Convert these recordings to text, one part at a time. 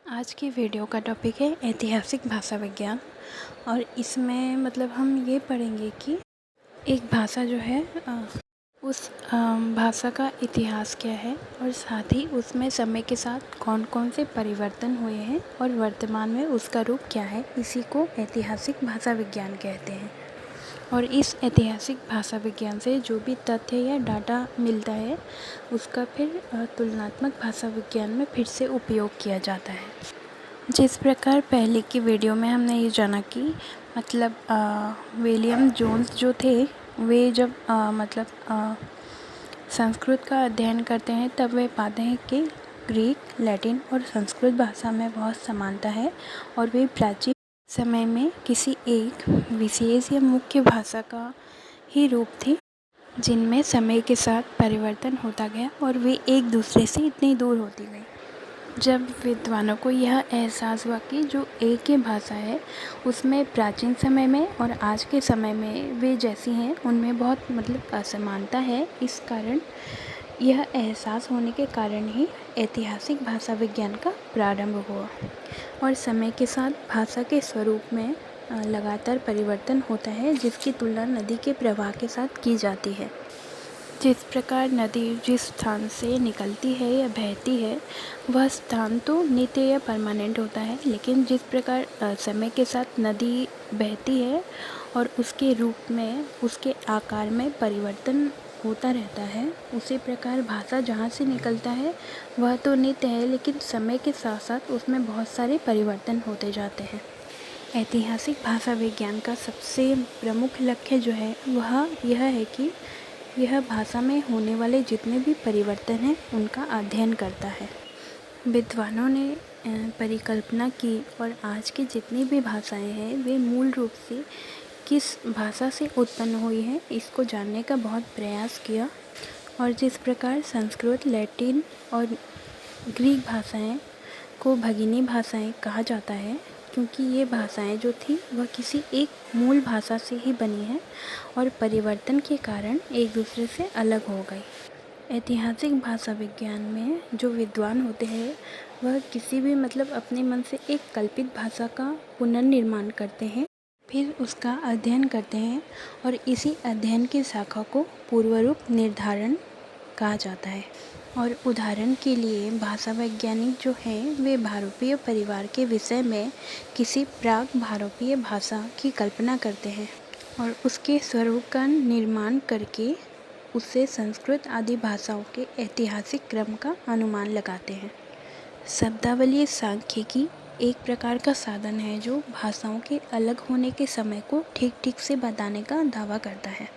आज की वीडियो का टॉपिक है ऐतिहासिक भाषा विज्ञान। और इसमें मतलब हम ये पढ़ेंगे कि एक भाषा जो है उस भाषा का इतिहास क्या है और साथ ही उसमें समय के साथ कौन कौन से परिवर्तन हुए हैं और वर्तमान में उसका रूप क्या है। इसी को ऐतिहासिक भाषा विज्ञान कहते हैं। और इस ऐतिहासिक भाषा विज्ञान से जो भी तथ्य या डाटा मिलता है उसका फिर तुलनात्मक भाषा विज्ञान में फिर से उपयोग किया जाता है। जिस प्रकार पहले की वीडियो में हमने ये जाना कि मतलब विलियम जोन्स जो थे वे जब संस्कृत का अध्ययन करते हैं तब वे पाते हैं कि ग्रीक, लैटिन और संस्कृत भाषा में बहुत समानता है और वे प्राचीन समय में किसी एक विशेष या मुख्य भाषा का ही रूप थी जिनमें समय के साथ परिवर्तन होता गया और वे एक दूसरे से इतनी दूर होती गई। जब विद्वानों को यह एहसास हुआ कि जो एक ही भाषा है उसमें प्राचीन समय में और आज के समय में वे जैसी हैं उनमें बहुत असमानता है, इस कारण यह एहसास होने के कारण ही ऐतिहासिक भाषा विज्ञान का प्रारंभ हुआ। और समय के साथ भाषा के स्वरूप में लगातार परिवर्तन होता है जिसकी तुलना नदी के प्रवाह के साथ की जाती है। जिस प्रकार नदी जिस स्थान से निकलती है या बहती है वह स्थान तो नित्य या परमानेंट होता है, लेकिन जिस प्रकार समय के साथ नदी बहती है और उसके रूप में उसके आकार में परिवर्तन होता रहता है, उसी प्रकार भाषा जहाँ से निकलता है वह तो नित्य है, लेकिन समय के साथ साथ उसमें बहुत सारे परिवर्तन होते जाते हैं। ऐतिहासिक भाषा विज्ञान का सबसे प्रमुख लक्ष्य जो है वह यह है कि यह भाषा में होने वाले जितने भी परिवर्तन हैं उनका अध्ययन करता है। विद्वानों ने परिकल्पना की और आज की जितनी भी भाषाएं हैं वे मूल रूप से किस भाषा से उत्पन्न हुई हैं इसको जानने का बहुत प्रयास किया। और जिस प्रकार संस्कृत, लैटिन और ग्रीक भाषाएं को भगिनी भाषाएं कहा जाता है क्योंकि ये भाषाएं जो थी वह किसी एक मूल भाषा से ही बनी हैं और परिवर्तन के कारण एक दूसरे से अलग हो गई। ऐतिहासिक भाषा विज्ञान में जो विद्वान होते हैं वह किसी भी अपने मन से एक कल्पित भाषा का पुनर्निर्माण करते हैं, फिर उसका अध्ययन करते हैं और इसी अध्ययन की शाखा को पूर्वरूप निर्धारण कहा जाता है। और उदाहरण के लिए भाषा वैज्ञानिक जो हैं वे भारोपीय परिवार के विषय में किसी प्राग भारोपीय भाषा की कल्पना करते हैं और उसके स्वरूप का निर्माण करके उससे संस्कृत आदि भाषाओं के ऐतिहासिक क्रम का अनुमान लगाते हैं। शब्दावली सांख्यिकी एक प्रकार का साधन है जो भाषाओं के अलग होने के समय को ठीक ठीक से बताने का दावा करता है।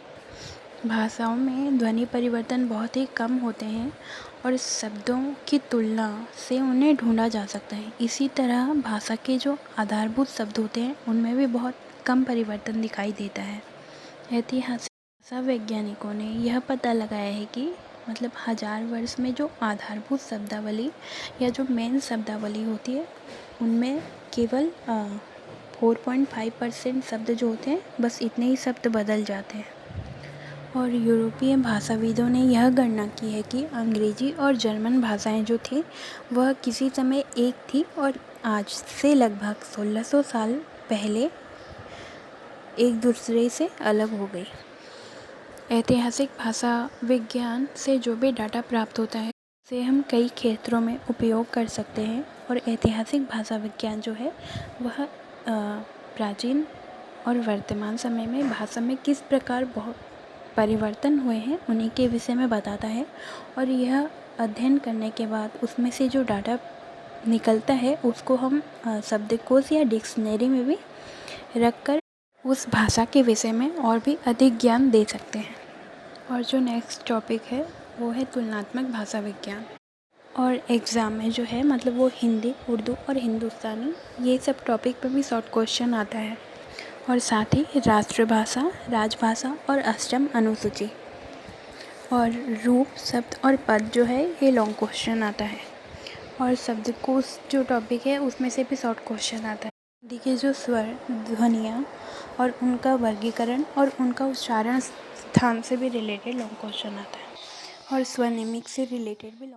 भाषाओं में ध्वनि परिवर्तन बहुत ही कम होते हैं और शब्दों की तुलना से उन्हें ढूंढा जा सकता है। इसी तरह भाषा के जो आधारभूत शब्द होते हैं उनमें भी बहुत कम परिवर्तन दिखाई देता है। ऐतिहासिक भाषा वैज्ञानिकों ने यह पता लगाया है कि 1000 वर्ष में जो आधारभूत शब्दावली या जो मेन शब्दावली होती है उनमें केवल 4.5% शब्द जो होते हैं बस इतने ही शब्द बदल जाते हैं। और यूरोपीय भाषाविदों ने यह गणना की है कि अंग्रेजी और जर्मन भाषाएं जो थी वह किसी समय एक थी और आज से लगभग 1600 साल पहले एक दूसरे से अलग हो गई। ऐतिहासिक भाषा विज्ञान से जो भी डाटा प्राप्त होता है उसे हम कई क्षेत्रों में उपयोग कर सकते हैं। और ऐतिहासिक भाषा विज्ञान जो है वह प्राचीन और वर्तमान समय में भाषा में किस प्रकार बहुत परिवर्तन हुए हैं उन्हीं के विषय में बताता है। और यह अध्ययन करने के बाद उसमें से जो डाटा निकलता है उसको हम शब्दकोश या डिक्शनरी में भी रखकर उस भाषा के विषय में और भी अधिक ज्ञान दे सकते हैं। और जो नेक्स्ट टॉपिक है वो है तुलनात्मक भाषा विज्ञान। और एग्ज़ाम में जो है वो हिंदी, उर्दू और हिंदुस्तानी ये सब टॉपिक पर भी शॉर्ट क्वेश्चन आता है। और साथ ही राष्ट्रभाषा, राजभाषा और अष्टम अनुसूची और रूप, शब्द और पद जो है ये लॉन्ग क्वेश्चन आता है। और शब्दकोश जो टॉपिक है उसमें से भी शॉर्ट क्वेश्चन आता है। हिंदी के जो स्वर, ध्वनियाँ और उनका वर्गीकरण और उनका उच्चारण स्थान से भी रिलेटेड लॉन्ग क्वेश्चन आता है और स्वनिमिक से रिलेटेड भी लॉन्ग